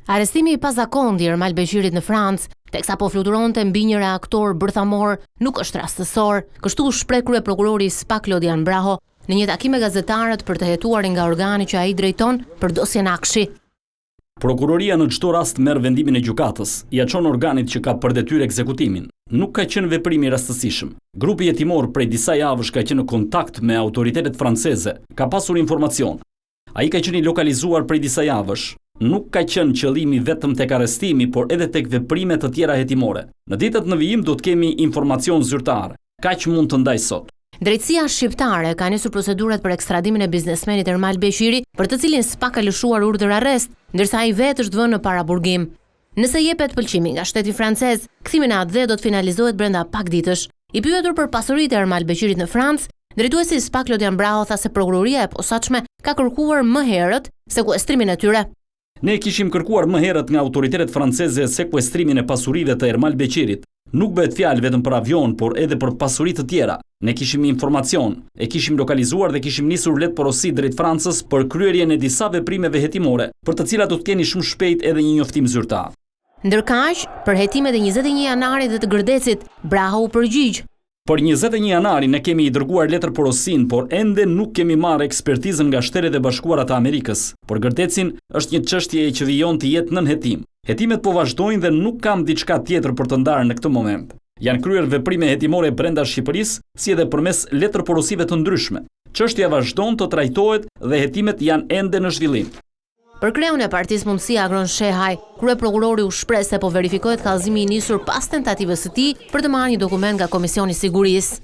Arrestimi i pazakontë i Ermal Beqirit në Francë, teksa po fluturonte mbi një reaktor bërthamor, nuk është rastësor, kështu shpreh kryeprokurori SPA Klodian Braho në një takim me gazetarët për të hetuar nga organi që ai drejton për dosjen Akshi. Prokuroria në çdo rast merr vendimin e gjykatës, ia çon organit që ka për detyrë ekzekutimin. Nuk ka qenë veprim i rastësishëm. Grupi jetimor prej disa javësh ka qenë në kontakt me autoritetet franceze, ka pasur informacion. Ai ka qenë i lokalizuar prej disa javësh. Nuk ka qenë qëllimi vetëm tek arrestimi, por edhe tek veprime të tjera hetimore. Në ditët në vijim do të kemi informacion zyrtar. Kaq mund të ndaj sot. Drejtësia shqiptare ka nisur procedurat për ekstradimin e biznesmenit Ermal Beqiri, për të cilin SPA ka lëshuar urdhër arrest, ndërsa ai vetë është vënë në paraburgim. Nëse jepet pëlqimi nga shteti francez, kthimi në atë do të finalizohet brenda pak ditësh. I pyetur për pasuritë e Ermal Beqirit në Francë, drejtuesi i SPA Klodian Braho tha se prokuroria e posaçme ka kërkuar më herët sekuestrimin e tyre. Ne kishim kërkuar më herët nga autoritetet franceze sekuestrimin e pasurive të Ermal Beqirit. Nuk bëhet fjalë vetëm për avion, por edhe për pasuri të tjera. Ne kishim informacion, e kishim lokalizuar dhe kishim nisur let porosi drejt Francës për kryerjen e disa veprimeve hetimore, për të cilat do të keni shumë shpejt edhe një njoftim zyrtar. Ndërkaq, për hetimet e 21 janarit dhe të Gërdecit, Braho u përgjigj. Për 21 janarin ne kemi i dërguar letër porosin, por ende nuk kemi marrë ekspertizën nga Shtetet e Bashkuara të Amerikës. Por Gërdecin është një çështje që vijon të jetë nën hetim. Hetimet po vazhdojnë dhe nuk kam diçka tjetër për të ndarë në këtë moment. Janë kryer veprime hetimore brenda Shqipërisë, si edhe përmes letër porosive të ndryshme. Çështja vazhdon të trajtohet dhe hetimet janë ende në zhvillim. Për kreun e Partisë Mundësia Agron Shehaj, kryeprokurori u shpreh se po verifikohet kallëzimi i nisur pas tentativës së tij për të marrë një dokument nga Komisioni i Sigurisë.